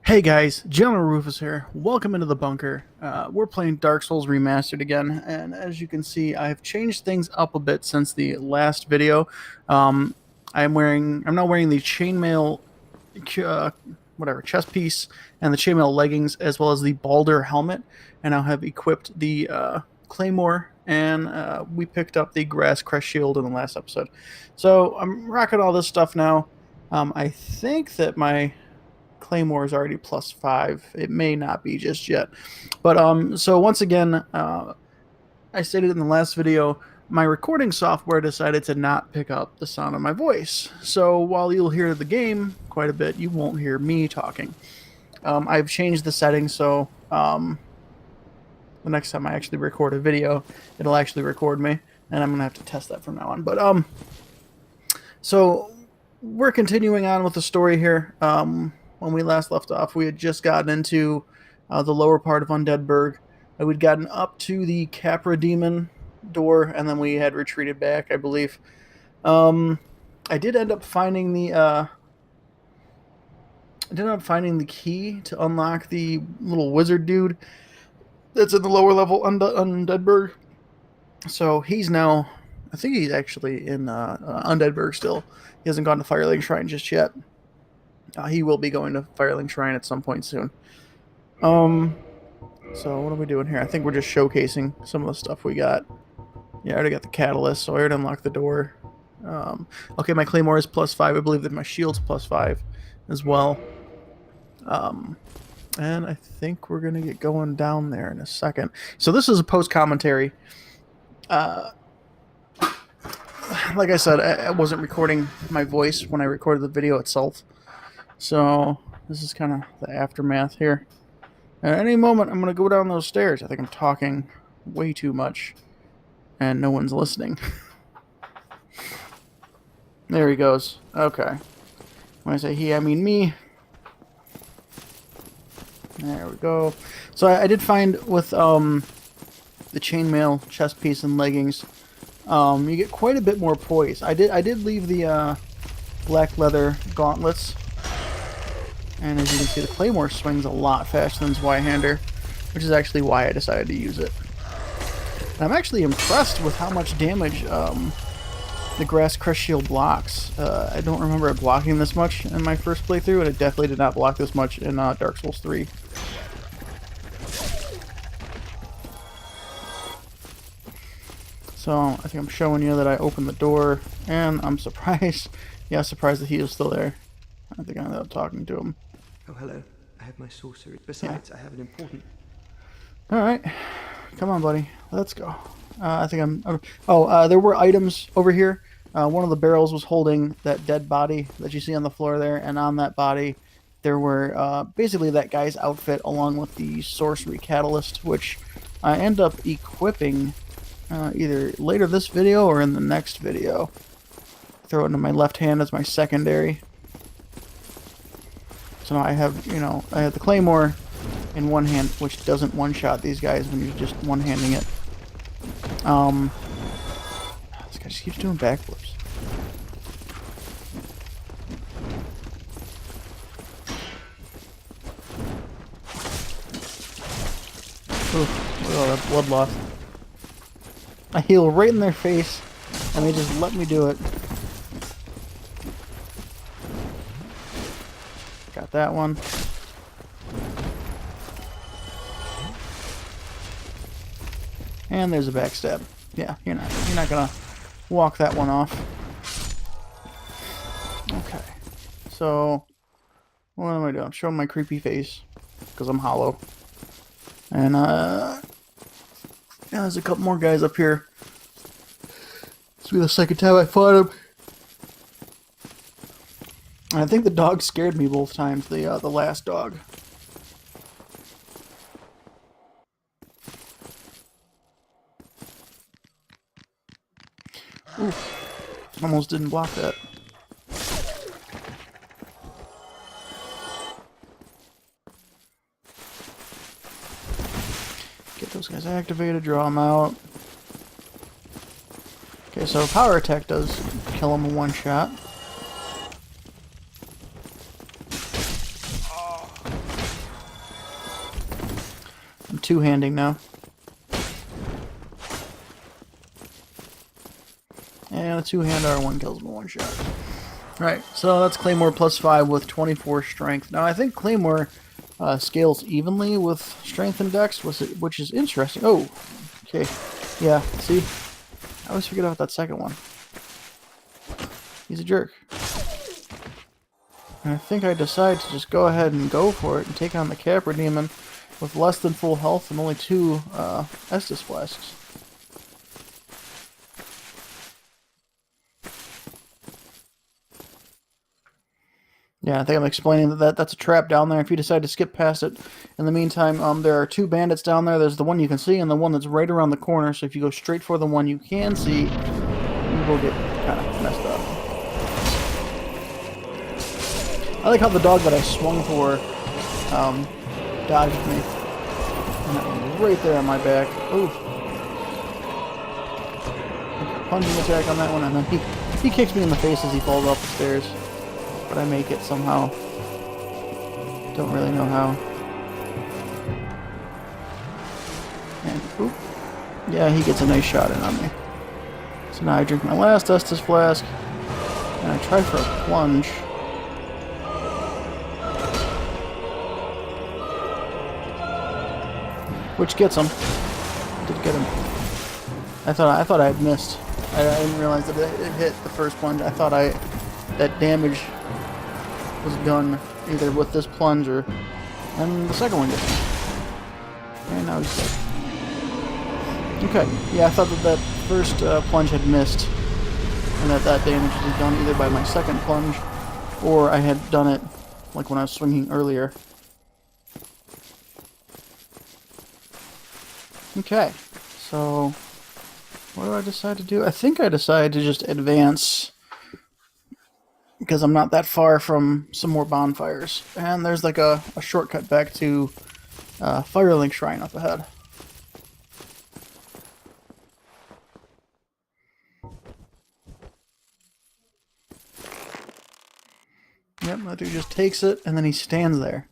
Hey guys, General Rufus here. Welcome into the bunker. We're playing Dark Souls Remastered again, and as you can see, I've changed things up a bit since the last video. Um, I'm now wearing the chainmail, uh, whatever, chest piece and the chainmail leggings, as well as the Balder helmet, and I have equipped the claymore, and we picked up the grass crest shield in the last episode. So I'm rocking all this stuff now. I think that my Claymore is already +5. It may not be just yet. But so once again, I stated in the last video, my recording software decided to not pick up the sound of my voice. So while you'll hear the game quite a bit, you won't hear me talking. I've changed the settings so the next time I actually record a video, it'll actually record me, and I'm gonna have to test that from now on. But so we're continuing on with the story here. When we last left off, we had just gotten into the lower part of Undeadburg. We'd gotten up to the Capra Demon door, and then we had retreated back, I believe. I did end up finding the key to unlock the little wizard dude that's in the lower level Undeadburg. So he's now, I think he's actually in Undeadburg still. He hasn't gone to Firelink Shrine just yet. He will be going to Firelink Shrine at some point soon. So what are we doing here? I think we're just showcasing some of the stuff we got. Yeah, I already got the catalyst, so I already unlocked the door. Okay, my claymore is +5. I believe that my shield's +5 as well. And I think we're gonna get going down there in a second. So this is a post commentary. Like I said, I wasn't recording my voice when I recorded the video itself. So this is kind of the aftermath here. At any moment, I'm going to go down those stairs. I think I'm talking way too much, and no one's listening. There he goes. Okay. When I say he, I mean me. There we go. So I did find with the chainmail chest piece and leggings, you get quite a bit more poise. I did leave the black leather gauntlets. And as you can see, the claymore swings a lot faster than his Y-hander, which is actually why I decided to use it. And I'm actually impressed with how much damage the grass crest shield blocks. I don't remember it blocking this much in my first playthrough, and it definitely did not block this much in Dark Souls 3. So I think I'm showing you that I opened the door, and I'm surprised. Yeah, surprised that he was still there. I think I ended up talking to him. Oh, hello. I have my sorcery. Besides, yeah. I have an important... Alright. Come on, buddy. Let's go. I think I'm... there were items over here. One of the barrels was holding that dead body that you see on the floor there, and on that body there were basically that guy's outfit along with the sorcery catalyst, which I end up equipping either later this video or in the next video. Throw it into my left hand as my secondary. So now I have, I have the claymore in one hand, which doesn't one-shot these guys when you're just one-handing it. This guy just keeps doing backflips. Ooh, look at all that blood loss. I heal right in their face, and they just let me do it. Got that one. And there's a backstab. Yeah, you're not gonna walk that one off. Okay. So what am I doing? I'm showing my creepy face because I'm hollow. And yeah, there's a couple more guys up here. This will be the second time I fought him. I think the dog scared me both times, the last dog. Oof. Almost didn't block that. Get those guys activated, draw them out. Okay, so power attack does kill them in one shot. two-handing now. And a two-hand R1 kills him in one shot. Right, so that's Claymore +5 with 24 strength. Now I think Claymore scales evenly with strength and dex, which is interesting. Oh, okay. Yeah, see? I always forget about that second one. He's a jerk. And I think I decide to just go ahead and go for it and take on the Capra Demon with less than full health and only 2 Estus Flasks. Yeah, I think I'm explaining that that's a trap down there. If you decide to skip past it, in the meantime, there are 2 bandits down there. There's the one you can see and the one that's right around the corner. So if you go straight for the one you can see, you will get kind of messed up. I like how the dog that I swung for dodged me. And that one right there on my back. Oof. Plunging attack on that one, and then he kicks me in the face as he falls off the stairs. But I make it somehow. Don't really know how. And oop. Yeah, he gets a nice shot in on me. So now I drink my last Estus Flask. And I try for a plunge. Which gets him. Did get him. I thought I had missed. I didn't realize that it hit the first plunge. I thought that damage was done either with this plunge or and the second one gets me. And now he's dead. Okay, yeah, I thought that first plunge had missed, and that damage was done either by my second plunge or I had done it like when I was swinging earlier. Okay, so what do I decide to do? I think I decided to just advance because I'm not that far from some more bonfires. And there's like a shortcut back to Firelink Shrine up ahead. Yep, that dude just takes it and then he stands there.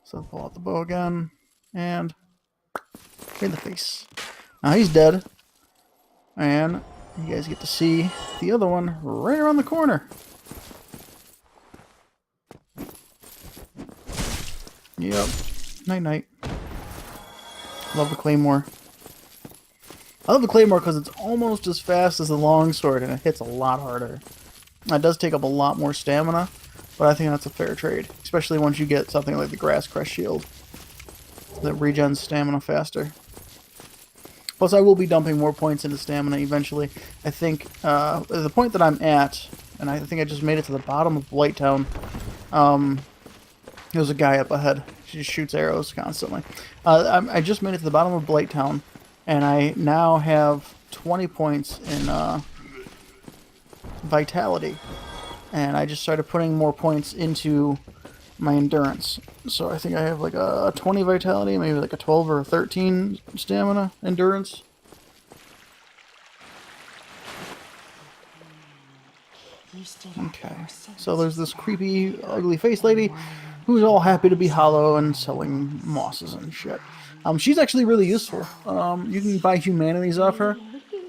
So pull out the bow again and in the face. Now he's dead. And you guys get to see the other one right around the corner. Yep. Night-night. Love the Claymore. I love the Claymore because it's almost as fast as the longsword and it hits a lot harder. It does take up a lot more stamina, but I think that's a fair trade. Especially once you get something like the Grass Crest Shield that regens stamina faster. Plus, I will be dumping more points into stamina eventually. I think the point that I'm at, and I think I just made it to the bottom of Blighttown. There's a guy up ahead. She just shoots arrows constantly. I just made it to the bottom of Blighttown, and I now have 20 points in Vitality. And I just started putting more points into my Endurance. So I think I have like a 20 Vitality, maybe like a 12 or a 13 Stamina Endurance. Okay, so there's this creepy, ugly face lady who's all happy to be hollow and selling mosses and shit. She's actually really useful. You can buy humanities off her,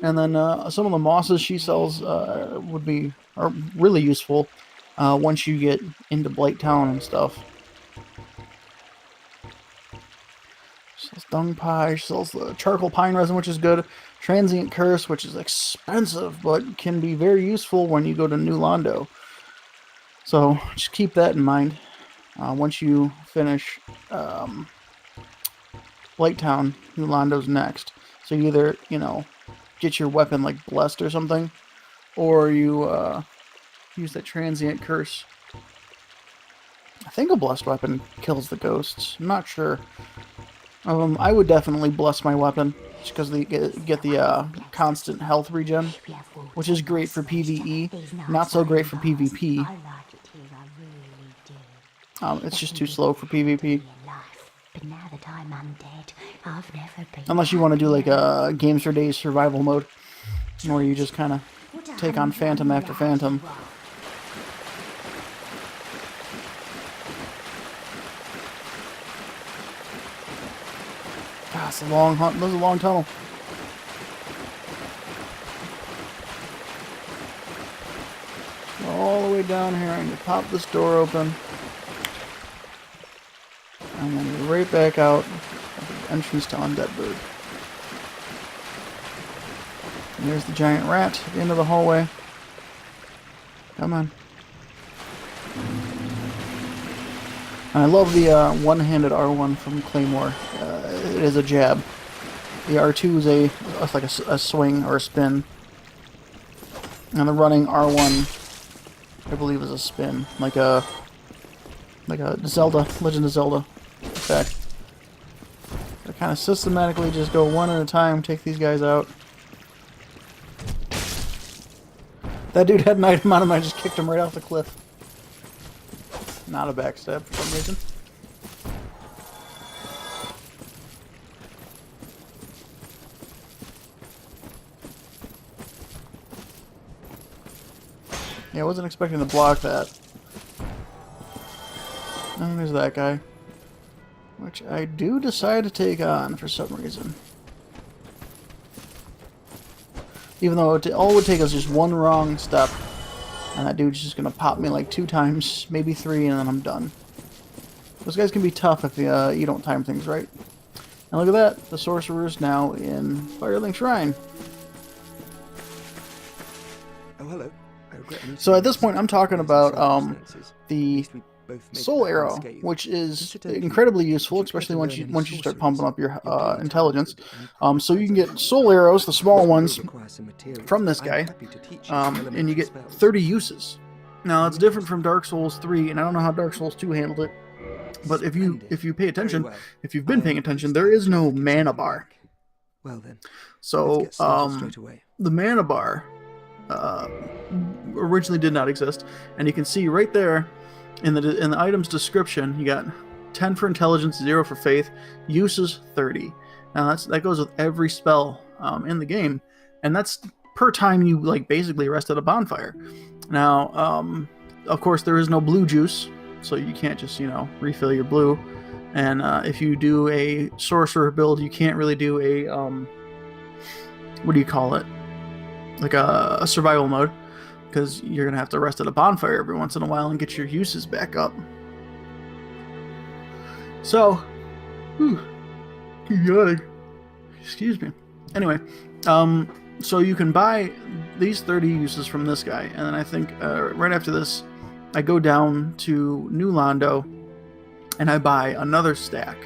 and then some of the mosses she sells are really useful once you get into Blighttown and stuff. She sells dung pie, she sells the charcoal pine resin, which is good. Transient curse, which is expensive, but can be very useful when you go to New Londo. So just keep that in mind. Once you finish Blighttown, New Londo's next. So you either, get your weapon like blessed or something, or you use that transient curse. I think a blessed weapon kills the ghosts. I'm not sure. I would definitely bless my weapon, just because they get the constant health regen, which is great for PvE, not so great for PvP. It's just too slow for PvP. Unless you want to do like a Games for Days survival mode, where you just kind of take on phantom after phantom. God, it's a long hunt. This is a long tunnel. Go all the way down here and you pop this door open. And then you're right back out at the entrance to Undead Bird. And there's the giant rat at the end of the hallway. Come on. And I love the one-handed R1 from Claymore. It is a jab. The R2 is like a swing or a spin. And the running R1, I believe, is a spin, like a Zelda, Legend of Zelda effect. I kind of systematically just go one at a time, take these guys out. That dude had an item on him, I just kicked him right off the cliff. Not a backstab for some reason. Yeah, I wasn't expecting to block that. And there's that guy. Which I do decide to take on for some reason. Even though all it would take is just one wrong step. And that dude's just going to pop me like 2 times, maybe 3, and then I'm done. Those guys can be tough if you don't time things right. And look at that, the sorcerer's now in Firelink Shrine. Oh, hello. So at this point, I'm talking about the Soul Arrow, which is incredibly useful, especially once you start pumping up your intelligence. So you can get Soul Arrows, the small ones, from this guy, and you get 30 uses. Now it's different from Dark Souls 3, and I don't know how Dark Souls 2 handled it, but if you pay attention, if you've been paying attention, there is no mana bar. Well then, so the mana bar originally did not exist, and you can see right there in the item's description, you got 10 for intelligence, 0 for faith, uses 30. Now that goes with every spell in the game, and that's per time you basically rest at a bonfire. Now, of course, there is no blue juice, so you can't just refill your blue. And if you do a sorcerer build, you can't really do a what do you call it? Like a survival mode, because you're gonna have to rest at a bonfire every once in a while and get your uses back up. So, keep yawning. Excuse me. Anyway, so you can buy these 30 uses from this guy, and then I think right after this, I go down to New Londo, and I buy another stack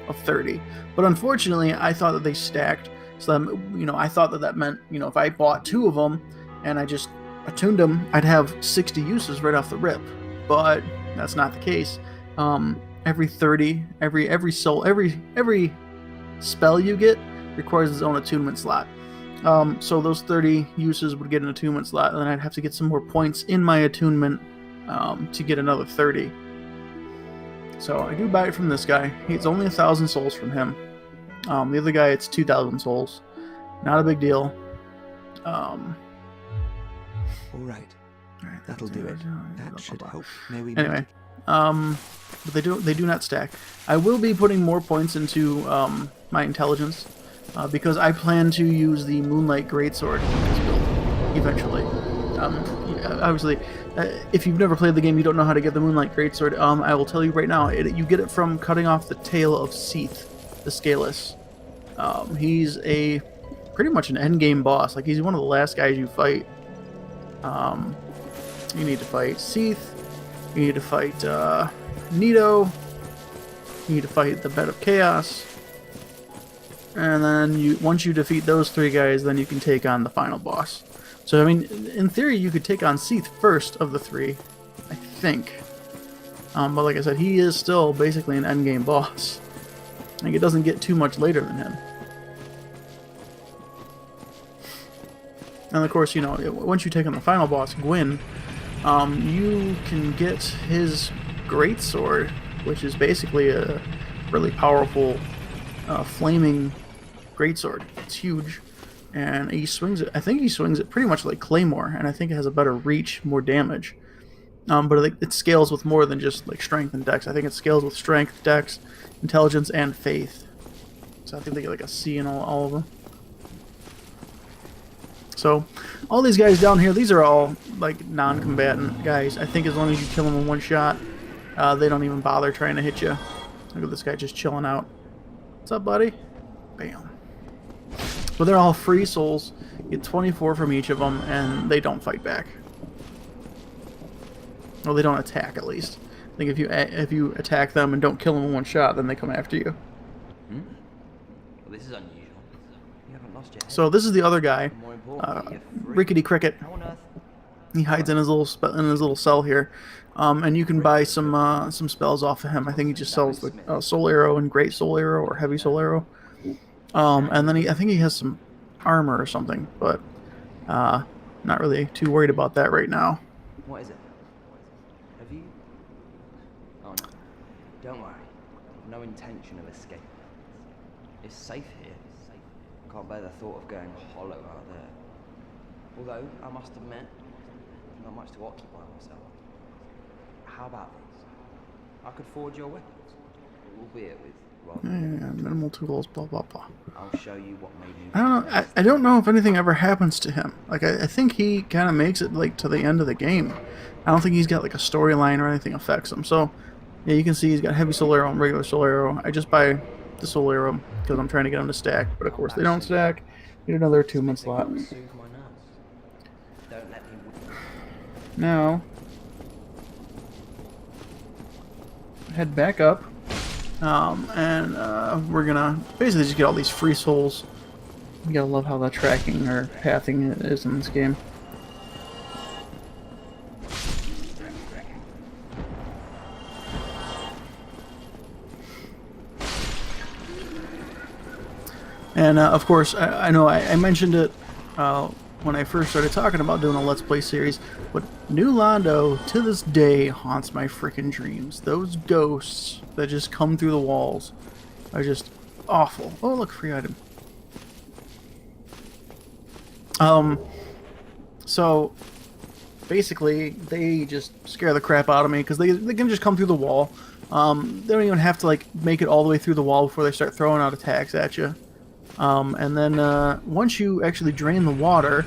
of 30. But unfortunately, I thought that they stacked. So that, I thought that meant, if I bought 2 of them and I just attuned them, I'd have 60 uses right off the rip. But that's not the case. Every 30, every spell you get requires its own attunement slot. So those 30 uses would get an attunement slot, and then I'd have to get some more points in my attunement to get another 30. So I do buy it from this guy. It's only 1,000 souls from him. The other guy, it's 2,000 souls. Not a big deal. All right. That'll do it. That should help. Anyway, but they do not stack. I will be putting more points into my intelligence because I plan to use the Moonlight Greatsword in this build eventually. Obviously, if you've never played the game, you don't know how to get the Moonlight Greatsword. I will tell you right now. You get it from cutting off the tail of Seath, the Scaleless. He's pretty much an endgame boss. He's one of the last guys you fight. You need to fight Seath. You need to fight Nito. You need to fight the Bed of Chaos. And then once you defeat those 3 guys, then you can take on the final boss. So, in theory, you could take on Seath first of the 3, I think. But like I said, he is still basically an endgame boss. It doesn't get too much later than him. And of course, once you take on the final boss, Gwyn, you can get his Greatsword, which is basically a really powerful flaming Greatsword. It's huge. And he swings it, I think he swings it pretty much like Claymore, and I think it has a better reach, more damage. But it scales with more than just strength and dex. I think it scales with strength, dex, intelligence, and faith. So I think they get like a C in all of them. So, all these guys down here, these are all like non-combatant guys. I think as long as you kill them in one shot, they don't even bother trying to hit you. Look at this guy just chilling out. What's up, buddy? Bam. But they're all free souls. You get 24 from each of them, and they don't fight back. Well, they don't attack, at least. I think if you attack them and don't kill them in one shot, then they come after you. Well, this is unusual. You haven't lost your head. So this is the other guy, More importantly, you're free. Rickety Cricket. How on earth? He hides in his little cell here, and you can buy some spells off of him. I think he just sells the Soul Arrow and Great Soul Arrow or Heavy Soul Arrow, and then I think he has some armor or something, but not really too worried about that right now. What is it? Have you? Oh no. Don't worry. No intention of escape. It's safe here. Can't bear the thought of going hollow out there. Although, I must admit, not much to occupy myself. How about this? I could forge your weapons, albeit with rather Minimal tools, blah blah blah. I'll show you what made you. I don't know. I don't know if anything ever happens to him. Like I think he kind of makes it like to the end of the game. I don't think he's got like a storyline or anything affects him. So yeah, you can see he's got Heavy Soul Arrow and Regular Soul Arrow. I just buy the Soul Arrow because I'm trying to get them to stack, but of course they don't stack. Need another 2-minute slot. Soothe my nerves. Don't let me. Now head back up, and we're gonna basically just get all these free souls. You gotta love how the tracking or pathing is in this game. And of course, I know I mentioned it when I first started talking about doing a Let's Play series, but New Londo to this day haunts my freaking dreams. Those ghosts that just come through the walls are just awful. Oh, look, free item. So basically, they just scare the crap out of me because they can just come through the wall. They don't even have to like make it all the way through the wall before they start throwing out attacks at you. And then once you actually drain the water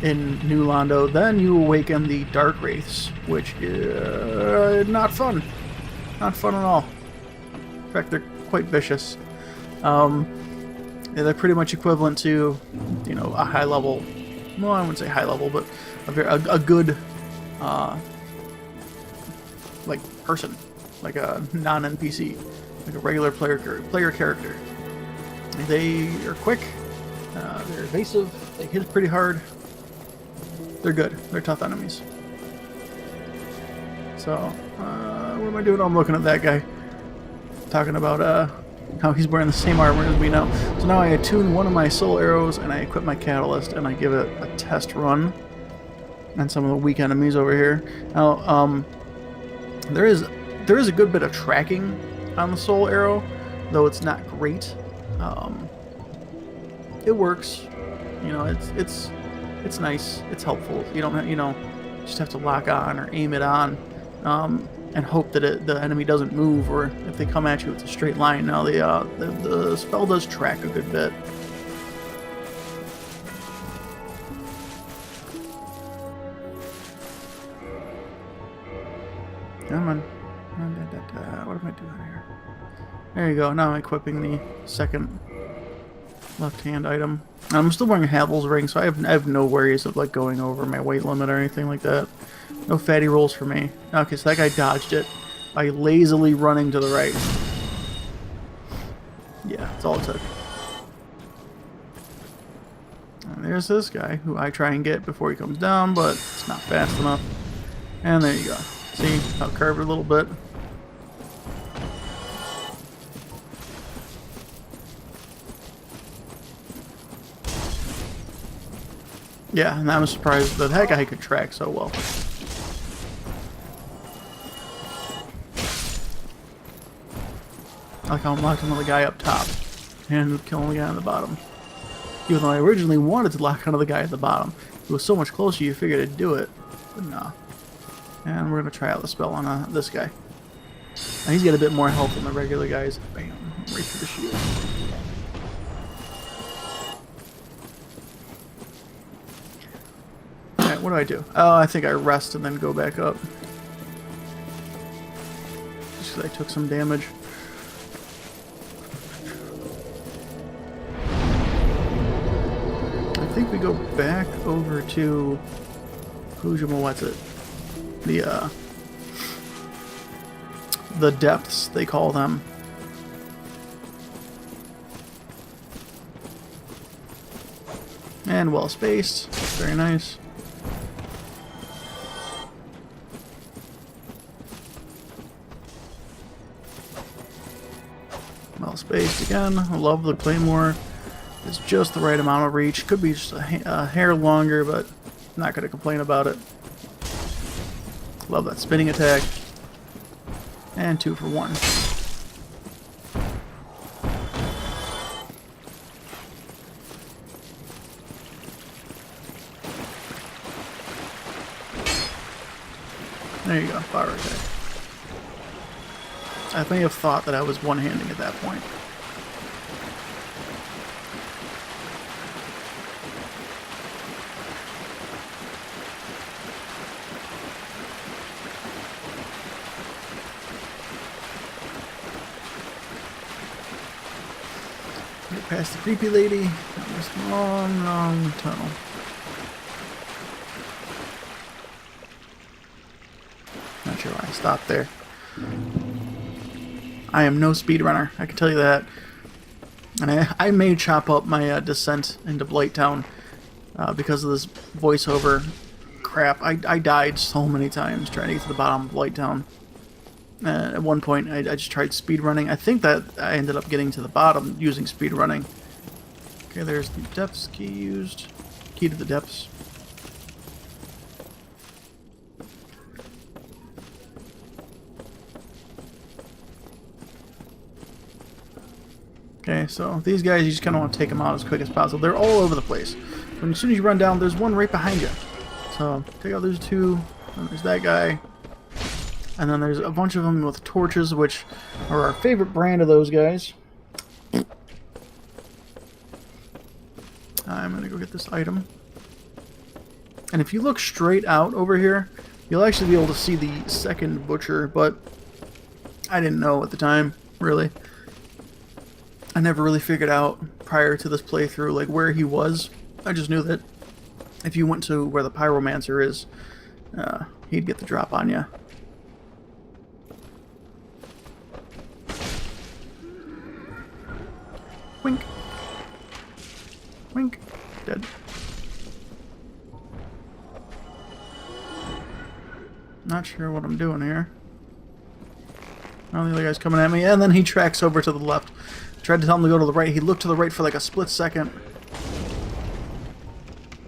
in New Londo, then you awaken the Dark Wraiths, which is not fun. Not fun at all. In fact, they're quite vicious. Yeah, they're pretty much equivalent to, you know, a high level. Well, I wouldn't say high level, but a good, like person, like a non-NPC, like a regular player character. They are quick, they're evasive, they hit pretty hard. They're good. They're tough enemies. So, what am I doing? I'm looking at that guy. Talking about how he's wearing the same armor as me now. So now I attune one of my soul arrows and I equip my catalyst and I give it a test run. And some of the weak enemies over here. Now, there is a good bit of tracking on the soul arrow, though it's not great. It works, you know. It's nice. It's helpful. You don't, just have to lock on or aim it on, and hope that the enemy doesn't move, or if they come at you, it's a straight line. Now the spell does track a good bit. Come on. What am I doing here? There you go. Now I'm equipping the second left-hand item. I'm still wearing Havel's ring, so I have no worries of like going over my weight limit or anything like that. No fatty rolls for me. Okay, so that guy dodged it by lazily running to the right. Yeah, that's all it took. And there's this guy who I try and get before he comes down, but it's not fast enough. And there you go. See how it curved a little bit. Yeah, and I'm surprised that that guy could track so well. I like how I'm locked onto the guy up top and killing the guy on the bottom. Even though I originally wanted to lock onto the guy at the bottom. It was so much closer you figured I'd do it. But no. And we're going to try out the spell on this guy. Now he's got a bit more health than the regular guys. Bam, right through the shield. Alright, what do I do? Oh, I think I rest and then go back up. Just because I took some damage. I think we go back over to what's it? The depths, they call them. And well spaced. Very nice. Well spaced again. I love the claymore. It's just the right amount of reach. Could be just a hair longer, but I'm not going to complain about it. Love that spinning attack. And 2 for 1. There you go, fire attack. I may have thought that I was one-handing at that point. Get past the creepy lady down this long, long tunnel. Not sure why I stopped there. I am no speedrunner, I can tell you that. And I may chop up my descent into Blighttown because of this voiceover crap. I died so many times trying to get to the bottom of Blighttown. At one point, I just tried speedrunning. I think that I ended up getting to the bottom using speedrunning. Okay, there's the depths key used. Key to the depths. Okay, so these guys, you just kind of want to take them out as quick as possible. They're all over the place. As soon as you run down, there's one right behind you. So, take out those 2. And there's that guy. And then there's a bunch of them with torches, which are our favorite brand of those guys. I'm going to go get this item. And if you look straight out over here, you'll actually be able to see the second butcher, but I didn't know at the time, really. I never really figured out prior to this playthrough like where he was. I just knew that if you went to where the pyromancer is, he'd get the drop on you. Wink. Wink. Dead. Not sure what I'm doing here. Oh, the other guy's coming at me, and then he tracks over to the left. Tried to tell him to go to the right. He looked to the right for like a split second.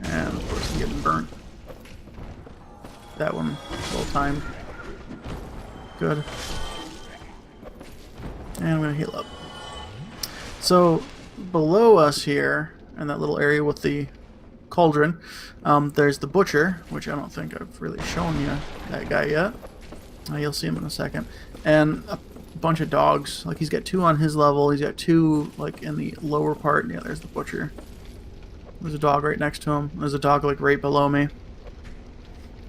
And of course he's getting burnt. That one, well timed. Good. And I'm going to heal up. So, below us here, in that little area with the cauldron, there's the butcher, which I don't think I've really shown you that guy yet. You'll see him in a second. And a bunch of dogs. Like, he's got 2 on his level, he's got 2, like, in the lower part. Yeah, there's the butcher. There's a dog right next to him. There's a dog, like, right below me.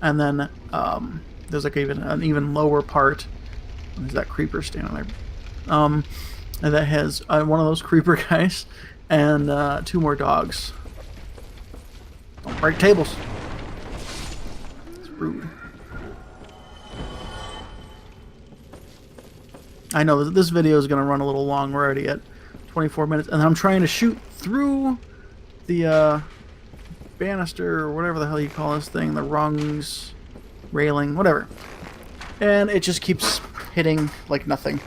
And then, there's, like, an even lower part. There's that creeper standing there. And that has one of those creeper guys and 2 more dogs. Don't break tables. It's rude. I know this video is going to run a little long. We're already at 24 minutes. And I'm trying to shoot through the banister or whatever the hell you call this thing. The rungs, railing, whatever. And it just keeps hitting like nothing.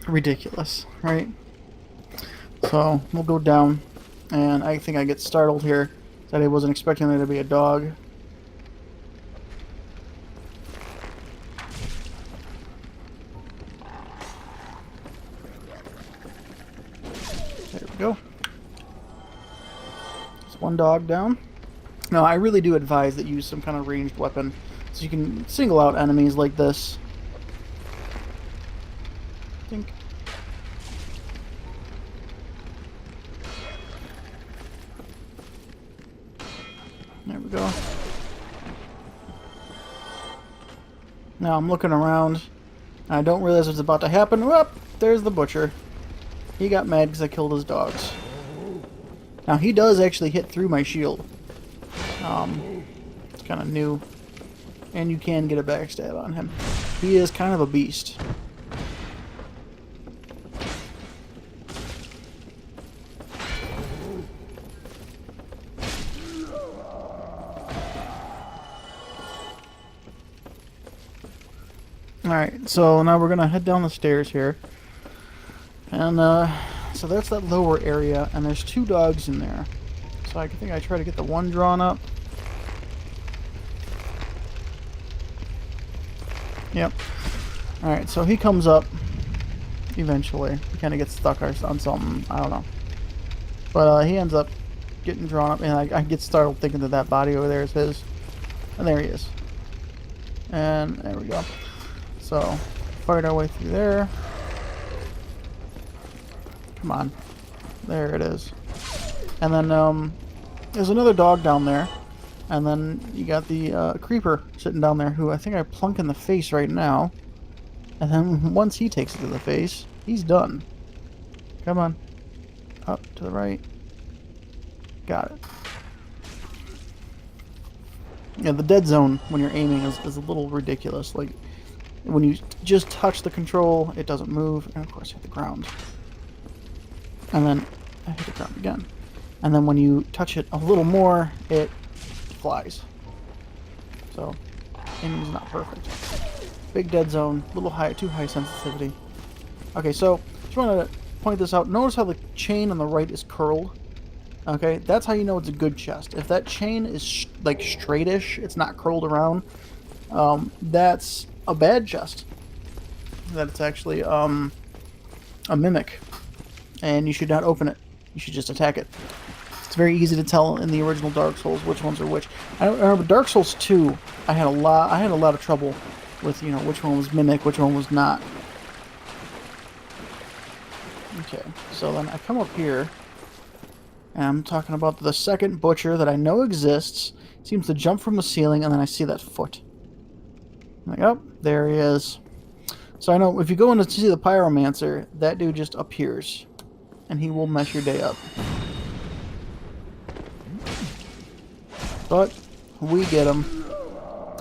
Ridiculous, right? So we'll go down, and I think I get startled here that I wasn't expecting there to be a dog. There we go. Just one dog down. Now I really do advise that you use some kind of ranged weapon, So you can single out enemies like this. Think. There we go. Now I'm looking around. I don't realize what's about to happen. Whoop! There's the butcher. He got mad because I killed his dogs. Now he does actually hit through my shield. It's kind of new. And you can get a backstab on him. He is kind of a beast. Alright, so now we're going to head down the stairs here. And, so that's that lower area, and there's 2 dogs in there. So I think I try to get the one drawn up. Yep. Alright, so he comes up eventually. He kind of gets stuck on something. I don't know. But he ends up getting drawn up, and I get startled thinking that that body over there is his. And there he is. And there we go. So, fight our way through there. Come on. There it is. And then, there's another dog down there. And then you got the creeper sitting down there who I think I plunk in the face right now. And then once he takes it to the face, he's done. Come on. Up to the right. Got it. Yeah, the dead zone when you're aiming is a little ridiculous. Like, when you just touch the control, it doesn't move. And of course, hit the ground. And then I hit the ground again. And then when you touch it a little more, it flies. So, aiming's not perfect. Big dead zone, little high, too high sensitivity. Okay, so just want to point this out. Notice how the chain on the right is curled. Okay, that's how you know it's a good chest. If that chain is like straightish, it's not curled around. That's a bad chest. That it's actually a mimic, and you should not open it. You should just attack it. It's very easy to tell in the original Dark Souls which ones are which. I remember Dark Souls 2. I had a lot of trouble with, you know, which one was mimic, which one was not. Okay, so then I come up here, and I'm talking about the second butcher that I know exists. Seems to jump from the ceiling, and then I see that foot. I'm like, oh, there he is. So I know if you go in to see the pyromancer, that dude just appears, and he will mess your day up. But we get him,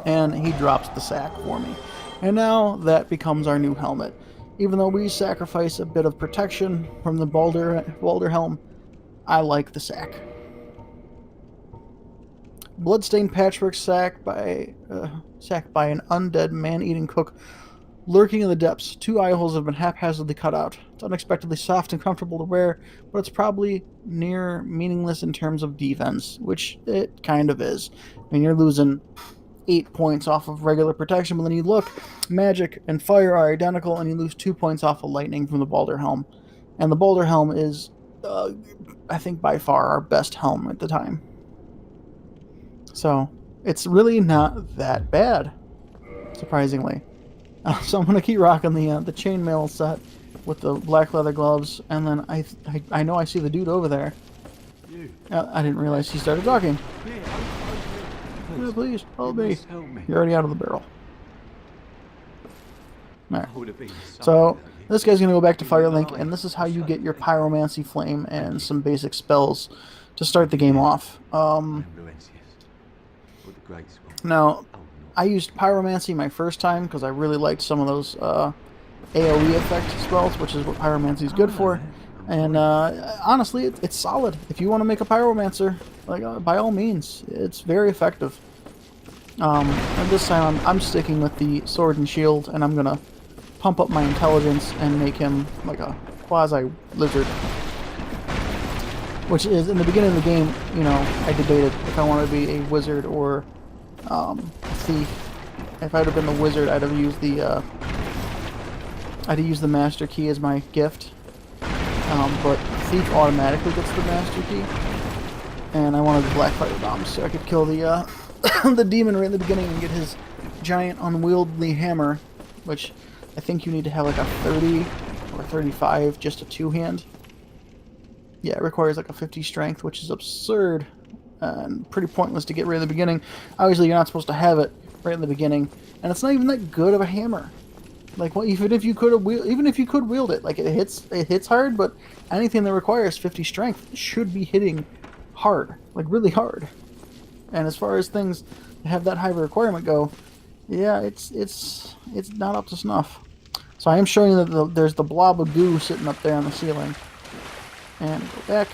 and he drops the sack for me. And now that becomes our new helmet. Even though we sacrifice a bit of protection from the Balder helm, I like the sack. Bloodstained patchwork sack by an undead man-eating cook lurking in the depths. 2 eye holes have been haphazardly cut out. It's unexpectedly soft and comfortable to wear, but it's probably near meaningless in terms of defense, which it kind of is. I mean, you're losing 8 points off of regular protection, but then you look, magic and fire are identical, and you lose 2 points off of lightning from the Balder helm. And the Balder helm is, I think, by far our best helm at the time. So, it's really not that bad, surprisingly. So I'm going to keep rocking the chainmail set with the black leather gloves, and then I know I see the dude over there. I didn't realize he started talking. Yeah, please, help me. You're already out of the barrel. Alright. So, this guy's going to go back to Firelink, and this is how you get your Pyromancy Flame and some basic spells to start the game off. Now, I used Pyromancy my first time because I really liked some of those AoE effect spells, which is what Pyromancy is good for. And honestly, it's solid. If you want to make a Pyromancer, like by all means, it's very effective. And this time I'm sticking with the sword and shield, and I'm gonna pump up my intelligence and make him like a quasi-lizard. Which is, in the beginning of the game, you know, I debated if I wanted to be a wizard or a thief. If I'd have been the wizard, I'd have used the master key as my gift. But thief automatically gets the master key, and I wanted the black fire bombs so I could kill the the demon right in the beginning and get his giant unwieldy hammer, which I think you need to have like a 30 or 35, just a two-hand. Yeah, it requires like a 50 strength, which is absurd and pretty pointless to get right in the beginning. Obviously, you're not supposed to have it right in the beginning, and it's not even that good of a hammer. Like, well, even if you could wield it, like it hits hard, but anything that requires 50 strength should be hitting hard, like really hard. And as far as things that have that high of a requirement go, yeah, it's not up to snuff. So I am showing you that there's the blob of goo sitting up there on the ceiling. And go back.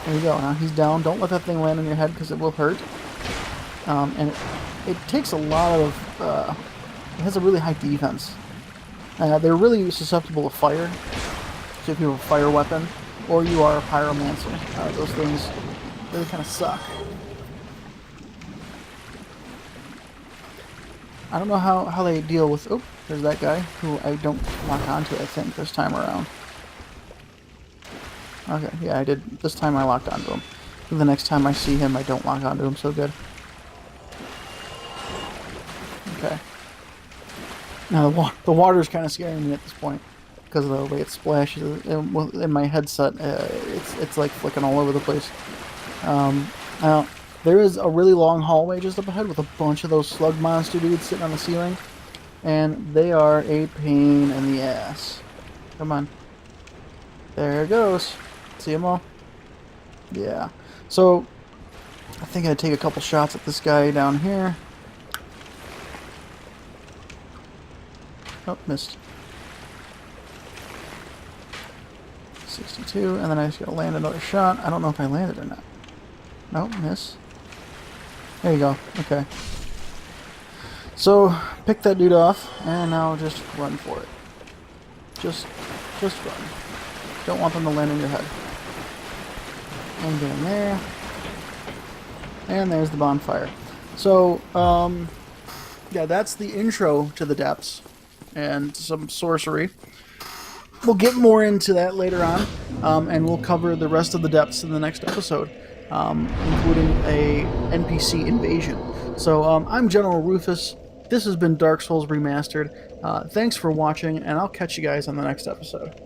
There you go. Now he's down. Don't let that thing land on your head because it will hurt. And it takes a lot of... it has a really high defense. They're really susceptible to fire. So if you have a fire weapon, or you are a pyromancer, those things really kind of suck. I don't know how they deal with... Oh, there's that guy who I don't lock onto, I think, this time around. Okay, yeah, I did. This time I locked onto him. The next time I see him, I don't lock onto him so good. Okay. Now the water's kind of scaring me at this point because of the way it splashes in my headset. It's like flicking all over the place. Now there is a really long hallway just up ahead with a bunch of those slug monster dudes sitting on the ceiling, and they are a pain in the ass. Come on. There it goes. See them all? Yeah. So I think I'd take a couple shots at this guy down here. Oh, missed. 62, and then I just gotta land another shot. I don't know if I landed or not. Nope, miss. There you go. Okay. So, pick that dude off, and now just run for it. Just run. Don't want them to land on your head. And get in there. And there's the bonfire. So, yeah, that's the intro to the depths. And some sorcery. We'll get more into that later on, and we'll cover the rest of the depths in the next episode, including a NPC invasion. So I'm General Rufus. This has been Dark Souls Remastered. Thanks for watching, and I'll catch you guys on the next episode.